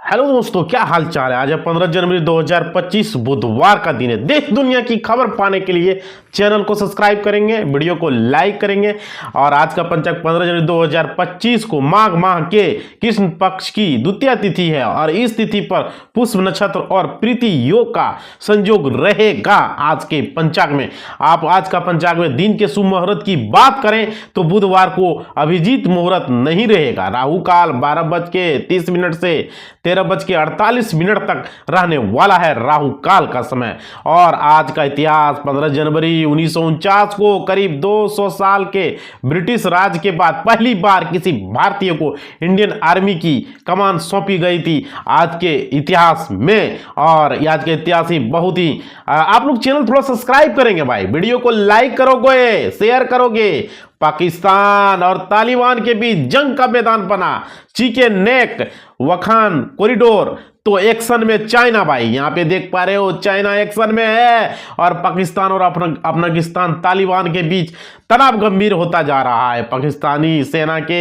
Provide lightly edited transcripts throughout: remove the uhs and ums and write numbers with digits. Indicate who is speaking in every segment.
Speaker 1: Hello दोस्तों, क्या हाल चाल है। आज है 15 जनवरी 2025 बुधवार का दिन है। देश दुनिया की खबर पाने के लिए चैनल को सब्सक्राइब करेंगे, वीडियो को लाइक करेंगे। और आज का पंचांग 15 जनवरी 2025 को माघ माह के कृष्ण पक्ष की द्वितीय तिथि है और इस तिथि पर पुष्प नक्षत्र और प्रीति योग का संयोग रहेगा। आज के पंचांग में आप आज का पंचांग में दिन के शुभ मुहूर्त की बात करें तो बुधवार को अभिजीत मुहूर्त नहीं रहेगा। राहु काल 12:30 से 13:48 तक रहने वाला है राहु काल का समय। और आज का इतिहास 15 जनवरी 1949 को करीब 200 साल के ब्रिटिश राज के बाद पहली बार किसी भारतीय को इंडियन आर्मी की कमान सौंपी गई थी आज के इतिहास में। और आज के इतिहास ही बहुत ही आप लोग चैनल थोड़ा सब्सक्राइब करेंगे भाई, वीडियो को लाइक करोगे, शेयर करोगे। पाकिस्तान और तालिबान के बीच जंग का मैदान बना, चिकन नेक वखान कॉरिडोर तो एक्शन में चाइना भाई, यहां पे देख पा रहे हो चाइना एक्शन में है और पाकिस्तान और अफगानिस्तान तालिबान के बीच तनाव गंभीर होता जा रहा है। पाकिस्तानी सेना के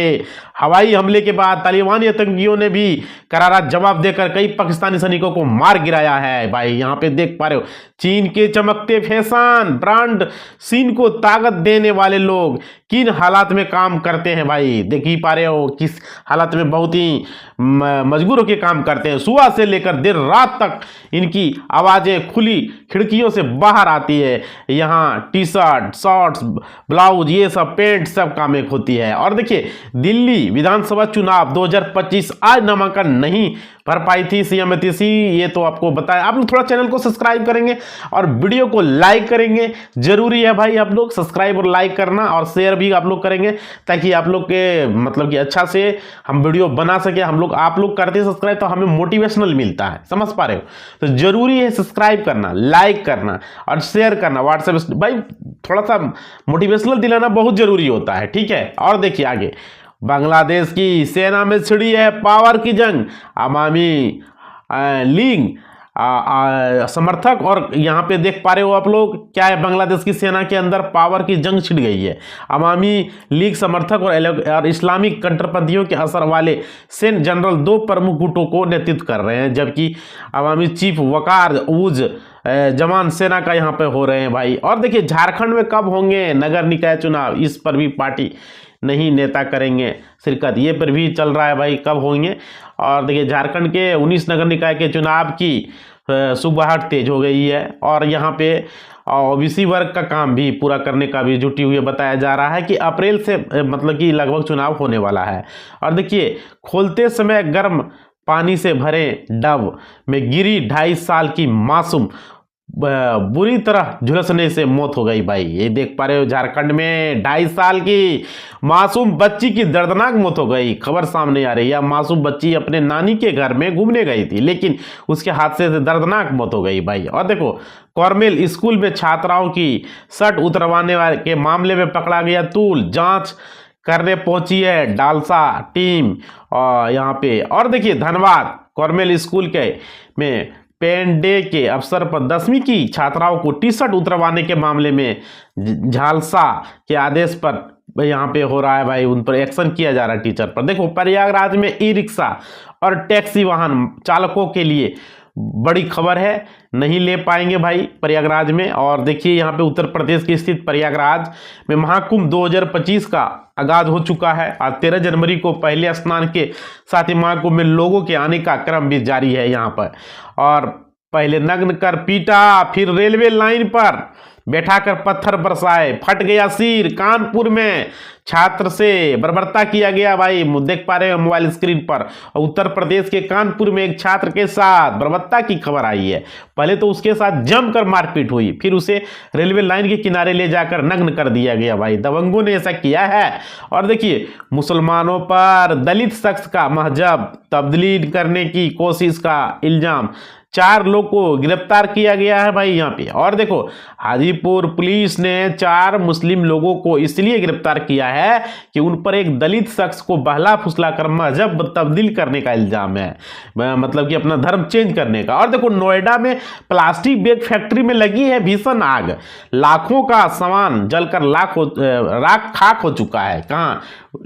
Speaker 1: हवाई हमले के बाद तालिबानी आतंकियों ने भी करारा जवाब देकर कई पाकिस्तानी सैनिकों को मार गिराया है भाई। यहां पे देख पा रहे हो चीन के चमकते फैशन ब्रांड सीन को ताकत देने वाले लोग किन हालात में काम करते हैं भाई, देख ही पा रहे हो किस हालात में बहुत ही मजबूर होकर काम करते हैं। सुबह से लेकर देर रात तक इनकी आवाजें खुली खिड़कियों से बाहर आती है। यहाँ टी शर्ट, शॉर्ट्स, ब्लाउज, ये सब पेंट सब काम एक होती है। और देखिए दिल्ली विधानसभा चुनाव 2025 आज नामांकन नहीं भर पाई थी सीएम नीतीश, ये तो आपको बताया। आप लोग थोड़ा चैनल को सब्सक्राइब करेंगे और वीडियो को लाइक करेंगे, जरूरी है भाई आप लोग सब्सक्राइब और लाइक करना और शेयर भी आप लोग करेंगे ताकि आप लोग के मतलब कि अच्छा से हम वीडियो बना सके। हम लोग आप लोग करते हैं सब्सक्राइब तो हमें मोटिवेशनल मिलता है, समझ पा रहे हो। तो जरूरी है सब्सक्राइब करना, लाइक करना और शेयर करना व्हाट्सएप भाई, थोड़ा सा मोटिवेशनल दिलाना बहुत जरूरी होता है, ठीक है। और देखिए आगे बांग्लादेश की सेना में छिड़ी है पावर की जंग, अवामी लीग समर्थक। और यहाँ पे देख पा रहे हो आप लोग क्या है, बांग्लादेश की सेना के अंदर पावर की जंग छिड़ गई है। अवामी लीग समर्थक और इस्लामिक कट्टरपंथियों के असर वाले सेना जनरल दो प्रमुख गुटों को नेतृत्व कर रहे हैं, जबकि अवामी चीफ वकार उज जवान सेना का यहाँ पे हो रहे हैं भाई। और देखिए झारखंड में कब होंगे नगर निकाय चुनाव, इस पर भी पार्टी नहीं नेता करेंगे शिरकत, ये पर भी चल रहा है भाई कब होंगे। और देखिए झारखंड के 19 नगर निकाय के चुनाव की सुबहाट तेज हो गई है और यहाँ पे ओबीसी वर्ग का काम भी पूरा करने का भी जुटी हुई बताया जा रहा है कि अप्रैल से मतलब कि लगभग चुनाव होने वाला है। और देखिए खोलते समय गर्म पानी से भरे डब में गिरी 2.5 साल की मासूम, बुरी तरह झुलसने से मौत हो गई भाई। ये देख पा रहे हो झारखंड में 2.5 साल की मासूम बच्ची की दर्दनाक मौत हो गई। खबर सामने आ रही है, मासूम बच्ची अपने नानी के घर में घूमने गई थी लेकिन उसके हादसे से दर्दनाक मौत हो गई भाई। और देखो कॉर्मेल स्कूल में छात्राओं की शर्ट उतरवाने वाले के मामले में पकड़ा गया तूल, जांच करने पहुंची है डालसा टीम और यहाँ पे। और देखिए धनबाद कॉर्मेल स्कूल के में पेन डे के अवसर पर 10वीं की छात्राओं को टी शर्ट उतरवाने के मामले में झालसा के आदेश पर यहाँ पे हो रहा है भाई, उन पर एक्शन किया जा रहा है टीचर पर। देखो प्रयागराज में ई रिक्शा और टैक्सी वाहन चालकों के लिए बड़ी खबर है, नहीं ले पाएंगे भाई प्रयागराज में। और देखिए यहाँ पे उत्तर प्रदेश की स्थित प्रयागराज में महाकुंभ 2025 का आगाज हो चुका है। आज 13 जनवरी को पहले स्नान के साथ ही महाकुंभ में लोगों के आने का क्रम भी जारी है यहाँ पर। और पहले नग्न कर पीटा, फिर रेलवे लाइन पर बैठाकर पत्थर बरसाए, फट गया सिर। कानपुर में छात्र से बर्बरता किया गया भाई, देख पा रहे हो मोबाइल स्क्रीन पर। उत्तर प्रदेश के कानपुर में एक छात्र के साथ बर्बरता की खबर आई है। पहले तो उसके साथ जमकर मारपीट हुई, फिर उसे रेलवे लाइन के किनारे ले जाकर नग्न कर दिया गया भाई, दबंगों ने ऐसा किया है। और देखिए मुसलमानों पर दलित शख्स का मजहब तब्दील करने की कोशिश का इल्जाम, 4 लोग को गिरफ्तार किया गया है भाई यहाँ पे। और देखो हाजीपुर पुलिस ने 4 मुस्लिम लोगों को इसलिए गिरफ्तार किया है कि उन पर एक दलित शख्स को बहला फुसला कर मजहब तब्दील करने का इल्जाम है, मतलब कि अपना धर्म चेंज करने का। और देखो नोएडा में प्लास्टिक बैग फैक्ट्री में लगी है भीषण आग, लाखों का सामान जलकर राख खाक हो चुका है। कहाँ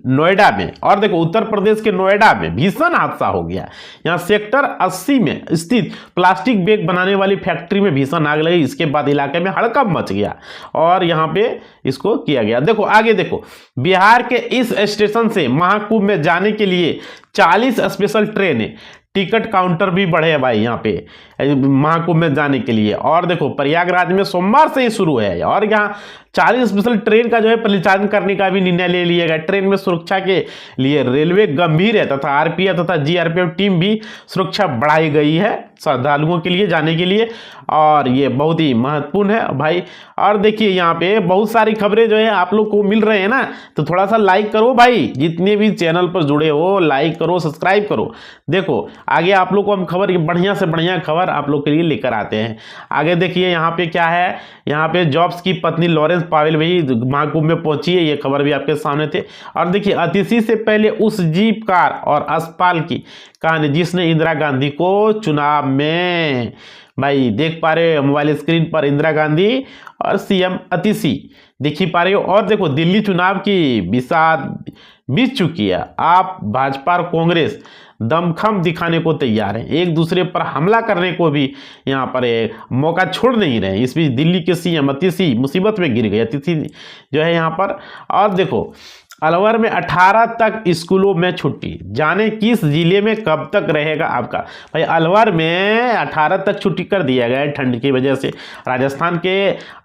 Speaker 1: नोएडा में। और देखो उत्तर प्रदेश के नोएडा में भीषण हादसा हो गया। यहाँ सेक्टर 80 में स्थित प्लास्टिक बैग बनाने वाली फैक्ट्री में भीषण आग लगी। इसके बाद इलाके में हड़कंप मच गया और यहाँ पे इसको किया गया। देखो आगे देखो, बिहार के इस स्टेशन से महाकुंभ में जाने के लिए 40 स्पेशल ट्रेनें, टिकट काउंटर भी बढ़े हैं भाई यहाँ पे महाकुंभ में जाने के लिए। और देखो प्रयागराज में सोमवार से ही शुरू है और यहाँ 40 स्पेशल ट्रेन का जो है परिचालन करने का भी निर्णय ले लिया गया। ट्रेन में सुरक्षा के लिए रेलवे गंभीर है तथा आरपीएफ तथा जीआरपीएफ टीम भी सुरक्षा बढ़ाई गई है श्रद्धालुओं के लिए जाने के लिए, और ये बहुत ही महत्वपूर्ण है भाई। और देखिए यहाँ पे बहुत सारी खबरें जो है आप लोग को मिल रहे हैं ना, तो थोड़ा सा लाइक करो भाई, जितने भी चैनल पर जुड़े हो लाइक करो, सब्सक्राइब करो। देखो आगे आप लोग को हम खबर, बढ़िया से बढ़िया खबर आप लोग के लिए लेकर आते हैं। आगे देखिए यहाँ पे क्या है, यहाँ पे जॉब्स की पत्नी लॉरेंस पावेल भी महाकुंभ में पहुंची है, ये खबर भी आपके सामने थे। और देखिए अतिथि से पहले उस जीप कार और अस्पताल की कहानी जिसने इंदिरा गांधी को चुनाव में, भाई देख पा रहे हो मोबाइल स्क्रीन पर इंदिरा गांधी और सीएम अतिथि देख ही पा रहे हो। और देखो दिल्ली चुनाव की विषाद बीत चुकी है। आप भाजपा और कांग्रेस दमखम दिखाने को तैयार हैं, एक दूसरे पर हमला करने को भी यहाँ पर मौका छोड़ नहीं रहे। इस बीच दिल्ली के सीएम अतिथि मुसीबत में गिर गए, अतिथि जो है यहाँ पर। और देखो अलवर में 18 तक स्कूलों में छुट्टी, जाने किस जिले में कब तक रहेगा आपका, भाई अलवर में 18 तक छुट्टी कर दिया गया है ठंड की वजह से। राजस्थान के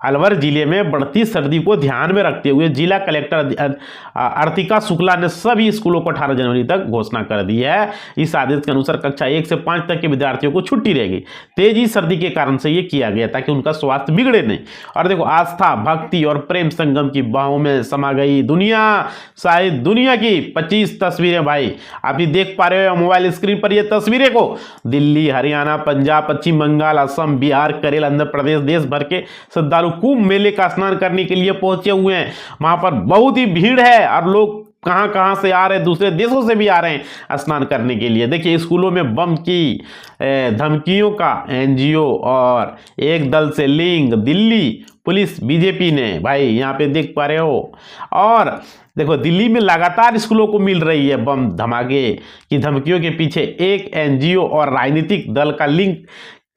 Speaker 1: अलवर जिले में बढ़ती सर्दी को ध्यान में रखते हुए जिला कलेक्टर अर्तिका शुक्ला ने सभी स्कूलों को 18 जनवरी तक घोषणा कर दी है। इस आदेश के अनुसार कक्षा 1 से 5 तक के विद्यार्थियों को छुट्टी रहेगी। तेजी सर्दी के कारण से ये किया गया ताकि उनका स्वास्थ्य बिगड़े नहीं। और देखो आस्था, भक्ति और प्रेम संगम की बाहों में समा गई दुनिया, शायद दुनिया की 25 तस्वीरें भाई आप भी देख पा रहे हो मोबाइल स्क्रीन पर। ये तस्वीरें को दिल्ली, हरियाणा, पंजाब, पश्चिम बंगाल, असम, बिहार, केरल, आंध्र प्रदेश, देश भर के श्रद्धालु कुंभ मेले का स्नान करने के लिए पहुंचे हुए हैं। वहां पर बहुत ही भीड़ है और लोग कहां कहां से आ रहे हैं, दूसरे देशों से भी आ रहे हैं स्नान करने के लिए। देखिए स्कूलों में बम की धमकियों का एनजीओ और एक दल से लिंक, दिल्ली पुलिस बीजेपी ने, भाई यहाँ पे देख पा रहे हो। और देखो दिल्ली में लगातार स्कूलों को मिल रही है बम धमाके की धमकियों के पीछे एक एनजीओ और राजनीतिक दल का लिंक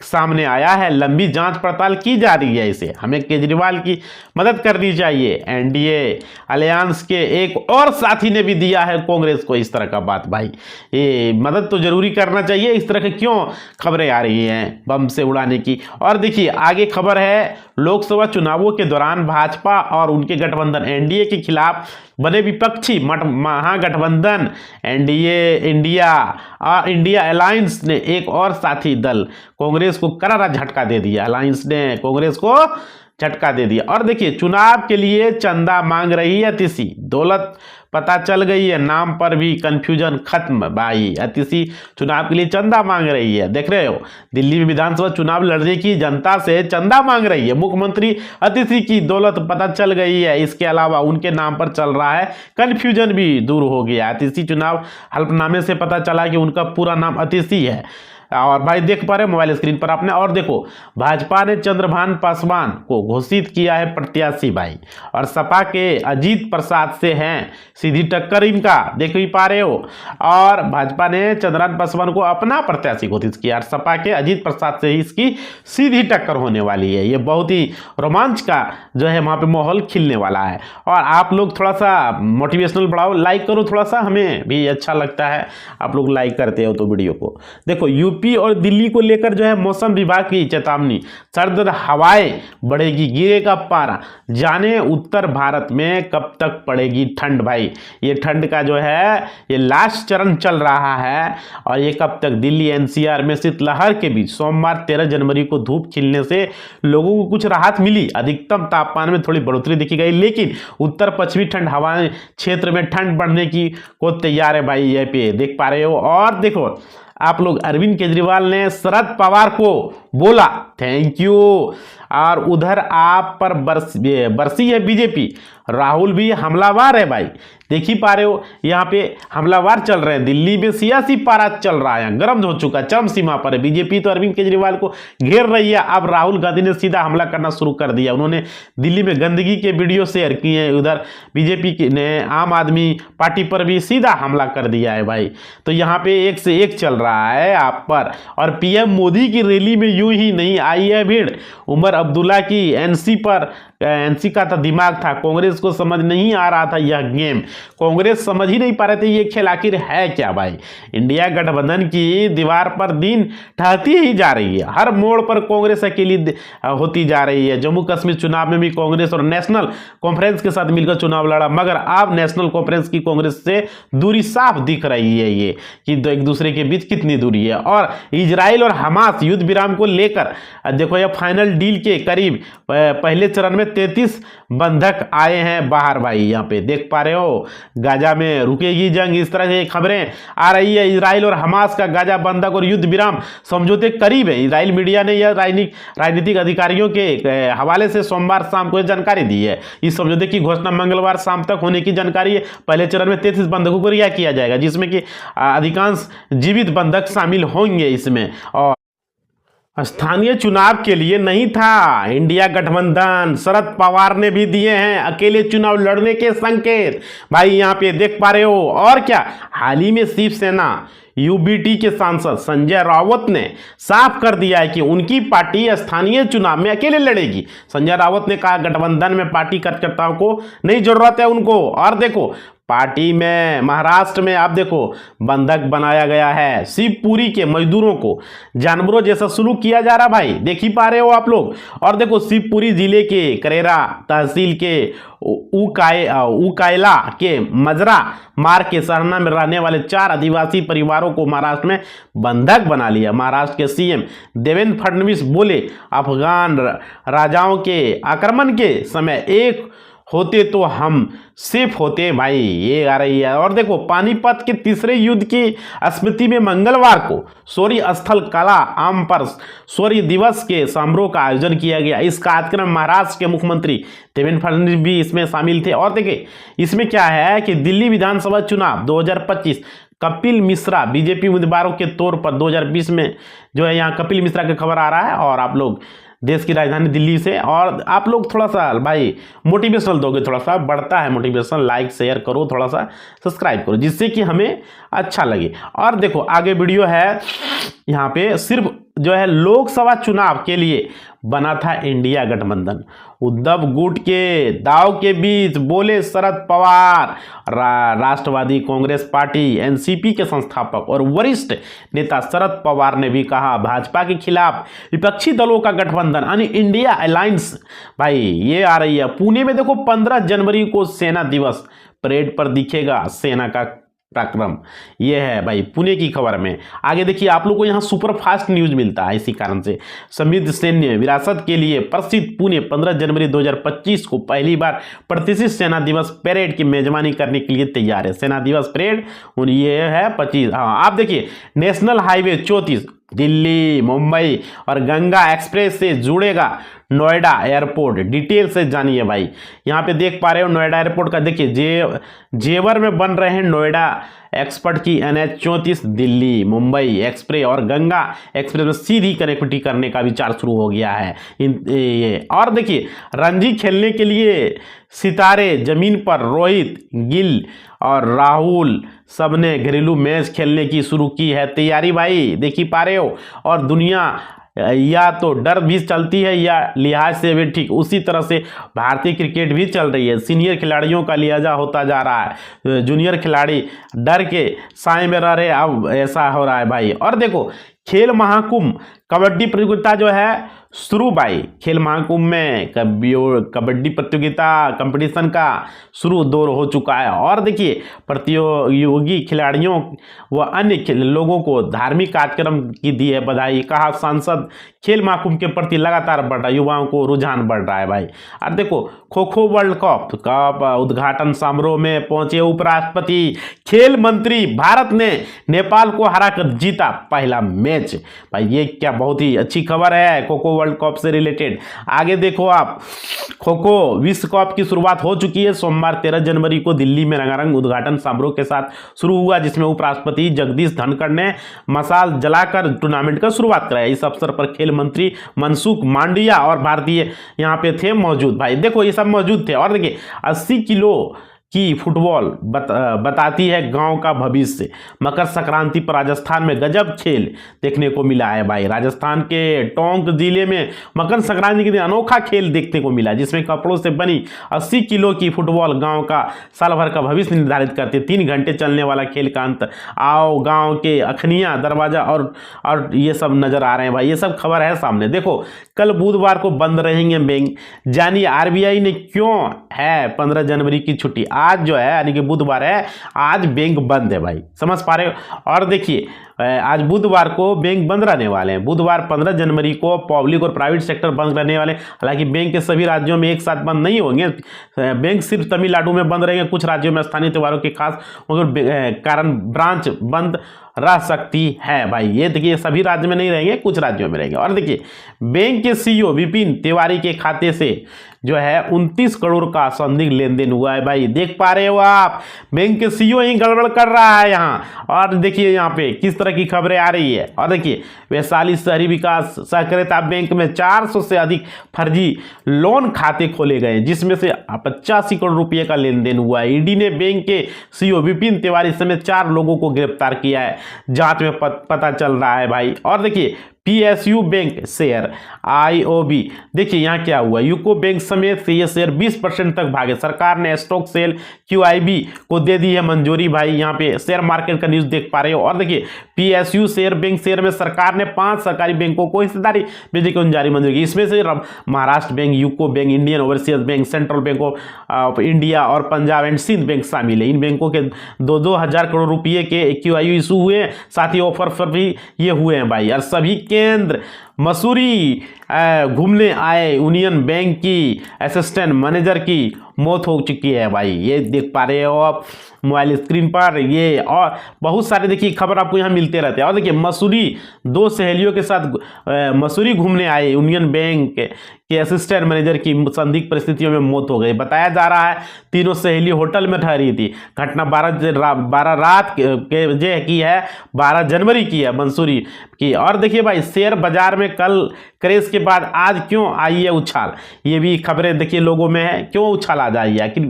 Speaker 1: सामने आया है। लंबी जांच पड़ताल की जा रही है, इसे हमें केजरीवाल की मदद करनी चाहिए। एनडीए अलायंस के एक और साथी ने भी दिया है कांग्रेस को इस तरह का बात, भाई ये मदद तो जरूरी करना चाहिए। इस तरह की क्यों खबरें आ रही हैं बम से उड़ाने की। और देखिए आगे खबर है, लोकसभा चुनावों के दौरान भाजपा और उनके गठबंधन एनडीए के खिलाफ बने विपक्षी महागठबंधन एनडीए इंडिया अलायंस ने एक और साथी दल कांग्रेस को करारा झटका दे दिया। अलायंस ने कांग्रेस को झटका दे दिया। और देखिए चुनाव के लिए चंदा मांग रही है अतिथि, दौलत पता चल गई है, नाम पर भी कंफ्यूजन खत्म। भाई अतिथि चुनाव के लिए चंदा मांग रही है, देख रहे हो दिल्ली में विधानसभा चुनाव लड़ने की जनता से चंदा मांग रही है। मुख्यमंत्री अतिथि की दौलत पता चल गई है, इसके अलावा उनके नाम पर चल रहा है कंफ्यूजन भी दूर हो गया। अतिथि चुनाव हल्फनामे से पता चला कि उनका पूरा नाम अतिथि है। और भाई देख पा रहे मोबाइल स्क्रीन पर आपने। और देखो भाजपा ने चंद्रभान पासवान को घोषित किया है प्रत्याशी भाई, और सपा के अजीत प्रसाद से हैं सीधी टक्कर इनका, देख ही पा रहे हो। और भाजपा ने चंद्रभान पासवान को अपना प्रत्याशी घोषित किया और सपा के अजीत प्रसाद से ही इसकी सीधी टक्कर होने वाली है। ये बहुत ही रोमांच का जो है वहाँ पे माहौल खिलने वाला है। और आप लोग थोड़ा सा मोटिवेशनल बढ़ाओ, लाइक करो थोड़ा सा, हमें भी अच्छा लगता है आप लोग लाइक करते हो तो वीडियो को। देखो यूपी और दिल्ली को लेकर जो है मौसम विभाग की चेतावनी, सर्द हवाएं बढ़ेगी, गिरेगा पारा, जाने उत्तर भारत में कब तक पड़ेगी ठंड। भाई ये ठंड का जो है ये लास्ट चरण चल रहा है और ये कब तक। दिल्ली एनसीआर में शीतलहर के बीच सोमवार 13 जनवरी को धूप खिलने से लोगों को कुछ राहत मिली, अधिकतम तापमान में थोड़ी बढ़ोतरी देखी गई, लेकिन उत्तर पश्चिमी ठंड हवाएं क्षेत्र में ठंड बढ़ने की को तैयार है भाई, ये पे देख पा रहे हो। और देखो आप लोग अरविंद केजरीवाल ने शरद पवार को बोला थैंक यू। और उधर आप पर बरसी है बीजेपी, राहुल भी हमलावर है भाई, देख ही पा रहे हो यहाँ पे हमलावर चल रहे हैं। दिल्ली में सियासी पारा चल रहा है, गर्म हो चुका, चरम सीमा पर है। बीजेपी तो अरविंद केजरीवाल को घेर रही है, अब राहुल गांधी ने सीधा हमला करना शुरू कर दिया। उन्होंने दिल्ली में गंदगी के वीडियो शेयर किए हैं, उधर बीजेपी ने आम आदमी पार्टी पर भी सीधा हमला कर दिया है भाई। तो यहाँ पे एक से एक चल रहा है आप पर। और पीएम मोदी की रैली में यूं ही नहीं आई है भीड़। उमर अब्दुल्ला की एनसी का तो दिमाग था, कांग्रेस को समझ नहीं आ रहा था यह गेम। कांग्रेस समझ ही नहीं पा रहे थे ये खेल आखिर है क्या भाई। इंडिया गठबंधन की दीवार पर दिन ढहती ही जा रही है, हर मोड़ पर कांग्रेस अकेली होती जा रही है। जम्मू कश्मीर चुनाव में भी कांग्रेस और नेशनल कॉन्फ्रेंस के साथ मिलकर चुनाव लड़ा, मगर अब नेशनल कॉन्फ्रेंस की कांग्रेस से दूरी साफ दिख रही है, ये कि एक दूसरे के बीच कितनी दूरी है। और इजराइल और हमास युद्ध विराम को लेकर देखो यह फाइनल डील के करीब पहले चरण में 33 बंधक आए हैं बाहर भाई। यहाँ पे देख पा रहे हो गाजा में रुकेगी जंग, इस तरह से खबरें आ रही है। इजराइल और हमास का गाजा बंधक और युद्ध विराम समझौते करीब है। इजराइल मीडिया ने यह राजनीतिक अधिकारियों के हवाले से सोमवार शाम को जानकारी दी है। इस समझौते की घोषणा मंगलवार शाम तक होने की जानकारी है। पहले चरण में 33 बंधकों को रिहा किया जाएगा, जिसमें कि अधिकांश जीवित बंधक शामिल होंगे इसमें। और स्थानीय चुनाव के लिए नहीं था इंडिया गठबंधन, शरद पवार ने भी दिए हैं अकेले चुनाव लड़ने के संकेत भाई, यहाँ पे देख पा रहे हो। और क्या, हाल ही में शिवसेना यूबीटी के सांसद संजय रावत ने साफ कर दिया है कि उनकी पार्टी स्थानीय चुनाव में अकेले लड़ेगी। संजय रावत ने कहा गठबंधन में पार्टी कार्यकर्ताओं को नहीं जरूरत है उनको। और देखो पार्टी में महाराष्ट्र में आप देखो बंधक बनाया गया है, शिवपुरी के मजदूरों को जानवरों जैसा सलूक किया जा रहा भाई, देख ही पा रहे हो आप लोग। और देखो शिवपुरी जिले के करेरा तहसील के उकायला के मजरा मार्ग के सरना में रहने वाले 4 आदिवासी परिवारों को महाराष्ट्र में बंधक बना लिया। महाराष्ट्र के सीएम देवेंद्र फडणवीस बोले अफगान राजाओं के आक्रमण के समय एक होते तो हम सेफ होते भाई, ये आ रही है। और देखो पानीपत के तीसरे युद्ध की स्मृति में मंगलवार को शौर्य स्थल कला आम पर शौर्य दिवस के समारोह का आयोजन किया गया। इस कार्यक्रम में महाराष्ट्र के मुख्यमंत्री देवेंद्र फडणवीस भी इसमें शामिल थे। और देखिए इसमें क्या है कि दिल्ली विधानसभा चुनाव 2025 कपिल मिश्रा बीजेपी उम्मीदवारों के तौर पर 2020 में जो है यहाँ कपिल मिश्रा की खबर आ रहा है। और आप लोग देश की राजधानी दिल्ली से, और आप लोग थोड़ा सा भाई मोटिवेशनल दोगे, थोड़ा सा बढ़ता है मोटिवेशन, लाइक शेयर करो, थोड़ा सा सब्सक्राइब करो जिससे कि हमें अच्छा लगे। और देखो आगे वीडियो है, यहाँ पे सिर्फ जो है लोकसभा चुनाव के लिए बना था इंडिया गठबंधन। उद्धव गुट के दाव के बीच बोले शरद पवार। राष्ट्रवादी कांग्रेस पार्टी एनसीपी के संस्थापक और वरिष्ठ नेता शरद पवार ने भी कहा भाजपा के खिलाफ विपक्षी दलों का गठबंधन यानी इंडिया अलायंस भाई ये आ रही है। पुणे में देखो 15 जनवरी को सेना दिवस परेड पर दिखेगा सेना का पराक्रम, ये है भाई पुणे की खबर में। आगे देखिए आप लोग को यहाँ सुपर फास्ट न्यूज मिलता है, इसी कारण से समृद्ध सैन्य विरासत के लिए प्रसिद्ध पुणे 15 जनवरी 2025 को पहली बार प्रतिष्ठित सेना दिवस परेड की मेजबानी करने के लिए तैयार है। सेना दिवस परेड ये है 25। हाँ आप देखिए नेशनल हाईवे 34 दिल्ली मुंबई और गंगा एक्सप्रेस से जुड़ेगा नोएडा एयरपोर्ट। डिटेल से जानिए भाई, यहाँ पे देख पा रहे हो नोएडा एयरपोर्ट का देखिए जेवर में बन रहे हैं नोएडा एक्सपर्ट की NH 34 दिल्ली मुंबई एक्सप्रेस और गंगा एक्सप्रेस में सीधी कनेक्टिविटी करने का विचार शुरू हो गया है ये। और देखिए रणजी खेलने के लिए सितारे जमीन पर रोहित गिल और राहुल सबने घरेलू मैच खेलने की शुरू की है तैयारी भाई, देख ही पा रहे हो। और दुनिया या तो डर भी चलती है या लिहाज से भी ठीक उसी तरह से भारतीय क्रिकेट भी चल रही है। सीनियर खिलाड़ियों का लिहाजा होता जा रहा है, जूनियर खिलाड़ी डर के साए में रह रहे, अब ऐसा हो रहा है भाई। और देखो खेल महाकुंभ कबड्डी प्रतियोगिता जो है शुरू भाई, खेल महाकुंभ में कबड्डी प्रतियोगिता कंपटीशन का शुरू दौर हो चुका है। और देखिए प्रतियोगी खिलाड़ियों व अन्य लोगों को धार्मिक कार्यक्रम की दी है बधाई। कहा सांसद खेल महाकुंभ के प्रति लगातार बढ़ रहा है, युवाओं को रुझान बढ़ रहा है भाई। और देखो खो खो वर्ल्ड कप उद्घाटन समारोह में पहुंचे उपराष्ट्रपति, खेल मंत्री, भारत ने नेपाल को हराकर जीता पहला मैच। भाई ये क्या बहुत ही अच्छी खबर है खो खो वर्ल्ड कप से रिलेटेड। आगे देखो आप, खो खो विश्व कप की शुरुआत हो चुकी है। सोमवार 13 जनवरी को दिल्ली में रंगारंग उद्घाटन समारोह के साथ शुरू हुआ, जिसमें उपराष्ट्रपति जगदीश धनखड़ ने मशाल जलाकर टूर्नामेंट का शुरुआत कराया। इस अवसर पर खेल मंत्री मनसुख मांडविया और भारतीय यहाँ पे थे मौजूद। भाई देखो ये सब मौजूद थे। और देखिए 80 किलो की फुटबॉल बताती है गांव का भविष्य। मकर संक्रांति पर राजस्थान में गजब खेल देखने को मिला है भाई। राजस्थान के टोंक जिले में मकर संक्रांति के दिन अनोखा खेल देखने को मिला, जिसमें कपड़ों से बनी 80 किलो की फुटबॉल गांव का साल भर का भविष्य निर्धारित करते। 3 घंटे चलने वाला खेल का अंत आओ गांव के अखनिया दरवाजा और ये सब नजर आ रहे हैं भाई। ये सब खबर है सामने। देखो कल बुधवार को बंद रहेंगे बैंक। जानिए आरबीआई ने क्यों है 15 जनवरी की छुट्टी। आज जो है यानी कि बुधवार है, आज बैंक बंद है भाई, समझ पा रहे हो। और देखिए आज बुधवार को बैंक बंद रहने वाले हैं। बुधवार 15 जनवरी को पब्लिक और प्राइवेट सेक्टर बंद रहने वाले। हालांकि बैंक के सभी राज्यों में एक साथ बंद नहीं होंगे। बैंक सिर्फ तमिलनाडु में बंद रहेंगे। कुछ राज्यों में स्थानीय त्योहारों के खास कारण ब्रांच बंद रह सकती है भाई। ये देखिए सभी राज्य में नहीं रहेंगे, कुछ राज्यों में रहेंगे। और देखिए बैंक के सीईओ विपिन तिवारी के खाते से जो है 29 करोड़ का संदिग्ध लेन देन हुआ है भाई। देख पा रहे हो आप, बैंक के सीईओ ही गड़बड़ कर रहा है यहाँ। और देखिए यहाँ पे किस तरह की खबरें आ रही है। और देखिए वैशाली शहरी विकास सहकारिता बैंक में 400 से अधिक फर्जी लोन खाते खोले गए, जिसमें से 85 करोड़ रुपए का लेन देन हुआ है। ईडी ने बैंक के सीईओ विपिन तिवारी समेत 4 लोगों को गिरफ्तार किया है, जांच में पता चल रहा है भाई। और देखिए पीएसयू बैंक शेयर आईओबी, देखिए यहाँ क्या हुआ, यूको बैंक समेत ये शेयर 20% तक भागे। सरकार ने स्टॉक सेल क्यूआईबी को दे दी है मंजूरी भाई। यहाँ पे शेयर मार्केट का न्यूज देख पा रहे हो। और देखिए पीएसयू शेयर बैंक शेयर में सरकार ने 5 सरकारी बैंकों को हिस्सेदारी बेचने की जारी मंजूरी की। इसमें से Maharashtra bank, UCO bank, Indian overseas bank, central bank of India और पंजाब एंड सिंध बैंक शामिल है। इन बैंकों के 2-2 हजार करोड़ रुपए के क्यूआईयू इशू हुए, साथ ही ऑफर पर भी ये हुए हैं भाई। और सभी केंद्र मसूरी घूमने आए यूनियन बैंक की असिस्टेंट मैनेजर की मौत हो चुकी है भाई। ये देख पा रहे हो आप मोबाइल स्क्रीन पर। ये और बहुत सारे देखिए खबर आपको यहाँ मिलते रहते हैं। और देखिए मसूरी 2 सहेलियों के साथ मसूरी घूमने आए यूनियन बैंक के असिस्टेंट मैनेजर की संदिग्ध परिस्थितियों में मौत हो गई। बताया जा रहा है तीनों सहेली होटल में ठहरी थी। घटना 12 रात के बजे की है, 12 जनवरी की है मंसूरी की। और देखिए भाई शेयर बाजार में कल क्रेज के बाद आज क्यों आई है उछाल, ये भी खबरें देखिए लोगों में है। क्यों उछाल आ जाई है, कि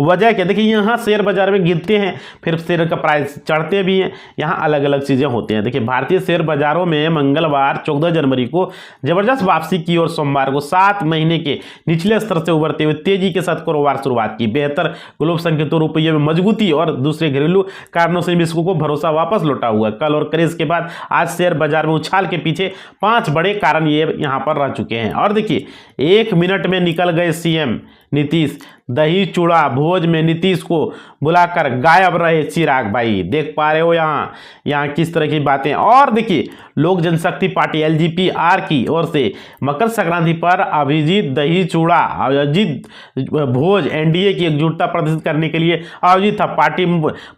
Speaker 1: वजह क्या। देखिए यहाँ शेयर बाजार में गिरते हैं, फिर शेयर का प्राइस चढ़ते भी हैं। यहाँ अलग अलग चीजें होती हैं। देखिए भारतीय शेयर बाजारों में मंगलवार 14 जनवरी को जबरदस्त वापसी की और सोमवार को 7 महीने के निचले स्तर से उभरते हुए तेजी के साथ कारोबार शुरुआत की। बेहतर ग्लोबल संकेतों, रुपये में मजबूती और दूसरे घरेलू कारणों से निवेशकों को भरोसा वापस लौटा हुआ। कल और क्रेज के बाद आज शेयर बाजार में उछाल के पीछे 5 बड़े कारण ये यहाँ पर रह चुके हैं। और देखिए 1 मिनट में निकल गए सीएम नीतीश। दही चूड़ा भोज में नीतीश को बुलाकर गायब रहे चिराग भाई। देख पा रहे हो यहाँ किस तरह की बातें। और देखिए लोक जनशक्ति पार्टी एलजीपीआर की ओर से मकर संक्रांति पर अभिजीत दही चूड़ा आयोजित भोज एनडीए की एकजुटता प्रदर्शित करने के लिए आयोजित था। पार्टी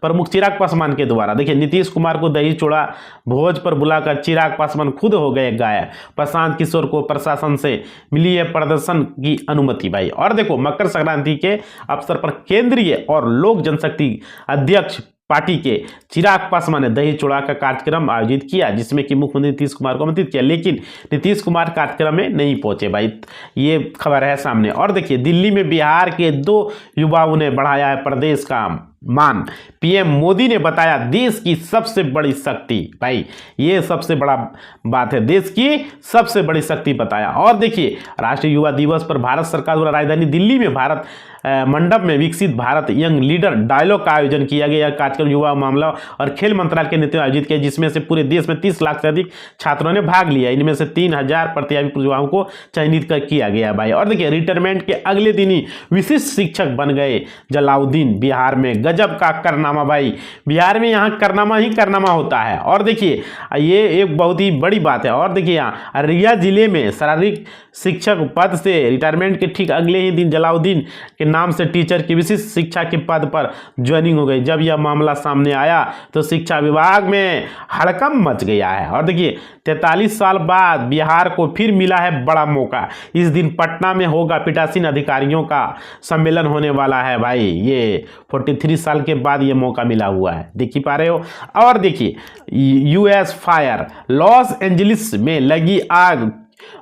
Speaker 1: प्रमुख चिराग पासवान के द्वारा देखिए नीतीश कुमार को दही चूड़ा भोज पर बुलाकर चिराग पासवान खुद हो गए गायब। प्रशांत किशोर को प्रशासन से मिली है प्रदर्शन की अनुमति भाई। और देखो मकर संक्रांति के अवसर पर केंद्रीय और लोक जनशक्ति अध्यक्ष पार्टी के चिराग पासवान ने दही चूड़ा का कार्यक्रम आयोजित किया, जिसमें कि मुख्यमंत्री नीतीश कुमार को आमंत्रित किया, लेकिन नीतीश कुमार कार्यक्रम में नहीं पहुंचे भाई। ये खबर है सामने। और देखिए दिल्ली में बिहार के 2 युवाओं ने बढ़ाया है प्रदेश का मान। पीएम मोदी ने बताया देश की सबसे बड़ी शक्ति भाई। ये सबसे बड़ा बात है, देश की सबसे बड़ी शक्ति बताया। और देखिए राष्ट्रीय युवा दिवस पर भारत सरकार द्वारा राजधानी दिल्ली में भारत मंडप में विकसित भारत यंग लीडर डायलॉग का आयोजन किया गया। कार्यक्रम युवा मामला और खेल मंत्रालय के नेतृत्व आयोजित किया, जिसमें से पूरे देश में 30 लाख से अधिक छात्रों ने भाग लिया। इनमें से 3000 प्रतिभागी युवाओं को चयनित किया गया भाई। और देखिए रिटायरमेंट के अगले दिन ही विशिष्ट शिक्षक बन गए जलाउद्दीन। बिहार में गजब का कारनामा भाई, बिहार में यहाँ कारनामा ही कारनामा होता है। और देखिए ये एक बहुत ही बड़ी बात है। और देखिए यहाँ अररिया जिले में शारीरिक शिक्षक पद से रिटायरमेंट के ठीक अगले ही दिन जलाउद्दीन के नाम से टीचर की विशिष्ट शिक्षा के पद पर ज्वाइनिंग हो गई। जब यह मामला सामने आया तो शिक्षा विभाग में हड़कंप मच गया है। और देखिए 43 साल बाद बिहार को फिर मिला है बड़ा मौका। इस दिन पटना में होगा पीठासीन अधिकारियों का सम्मेलन होने वाला है भाई। ये 43 साल के बाद ये मौका मिला हुआ है, देख ही पा रहे हो। और देखिए यूएस फायर, लॉस एंजलिस में लगी आग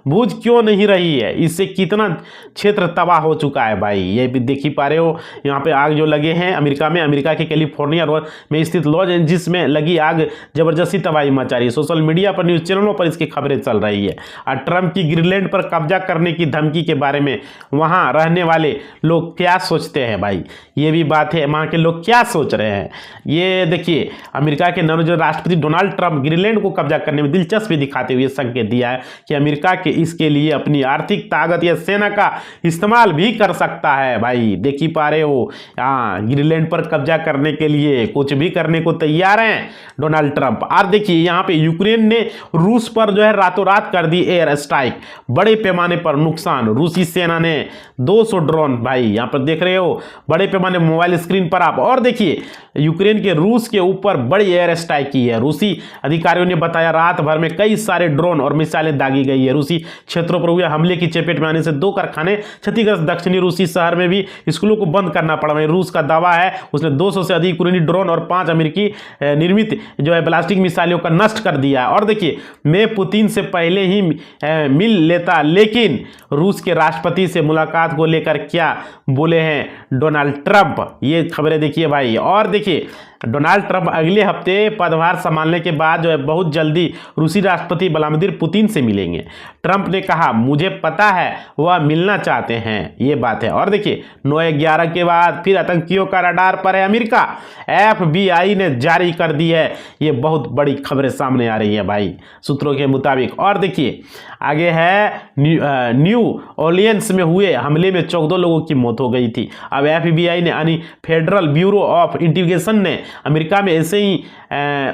Speaker 1: बुझ क्यों नहीं रही है, इससे कितना क्षेत्र तबाह हो चुका है भाई, ये भी देख ही पा रहे हो। यहाँ पे आग जो लगे हैं अमेरिका में, अमेरिका के कैलिफोर्निया में स्थित लॉस एंजलिस में लगी आग जबरदस्ती तबाही मचा रही है। सोशल मीडिया पर, न्यूज़ चैनलों पर इसकी खबरें चल रही है। और ट्रंप की ग्रीनलैंड पर कब्जा करने की धमकी के बारे में वहाँ रहने वाले लोग क्या सोचते हैं भाई, ये भी बात है, वहाँ के लोग क्या सोच रहे हैं। ये देखिए अमेरिका के नवनिर्वाचित राष्ट्रपति डोनाल्ड ट्रंप ग्रीनलैंड को कब्जा करने में दिलचस्पी दिखाते हुए संकेत दिया है कि अमेरिका के इसके लिए अपनी आर्थिक ताकत या सेना का इस्तेमाल भी कर सकता है भाई, देख ही पा रहे हो। हाँ, ग्रीनलैंड पर कब्जा करने के लिए कुछ भी करने को तैयार हैं डोनाल्ड ट्रंप। और देखिए यहाँ पे यूक्रेन ने रूस पर जो है रातों रात कर दी एयर स्ट्राइक, बड़े पैमाने पर नुकसान। रूसी सेना ने 200 ड्रोन, भाई यहाँ पर देख रहे हो बड़े पैमाने मोबाइल स्क्रीन पर आप। और देखिए यूक्रेन के रूस के ऊपर बड़ी एयर स्ट्राइक की है। रूसी अधिकारियों ने बताया रात भर में कई सारे ड्रोन और मिसाइलें दागी गई है। रूसी क्षेत्रों पर हुए हमले की चपेट में आने से 2 कारखाने क्षतिग्रस्त। दक्षिणी रूसी शहर में भी स्कूलों को बंद करना पड़ा। वहीं रूस का दावा है उसने 200 से अधिक यूक्रेनी ड्रोन और 5 अमेरिकी निर्मित जो है प्लास्टिक मिसाइलों का नष्ट कर दिया है। और देखिए मैं पुतिन से पहले ही मिल लेता, लेकिन रूस के राष्ट्रपति से मुलाकात को लेकर क्या बोले हैं डोनाल्ड ट्रंप, ये खबरें देखिए भाई। और देखिए डोनाल्ड ट्रंप अगले हफ्ते पदभार संभालने के बाद जो है बहुत जल्दी रूसी राष्ट्रपति व्लादिमीर पुतिन से मिलेंगे। ट्रंप ने कहा मुझे पता है वह मिलना चाहते हैं, ये बात है। और देखिए 9/11 के बाद फिर आतंकियों का रडार पर है अमेरिका, FBI ने जारी कर दी है। ये बहुत बड़ी खबरें सामने आ रही है भाई सूत्रों के मुताबिक। और देखिए आगे है न्यू ऑरलियंस में हुए हमले में 14 लोगों की मौत हो गई थी। अब FBI ने यानी फेडरल ब्यूरो ऑफ इन्वेस्टिगेशन ने अमेरिका में ऐसे ही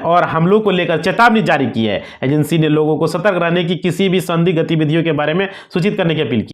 Speaker 1: और हमलों को लेकर चेतावनी जारी की है। एजेंसी ने लोगों को सतर्क रहने की, किसी भी संदिग्ध गतिविधियों के बारे में सूचित करने की अपील की।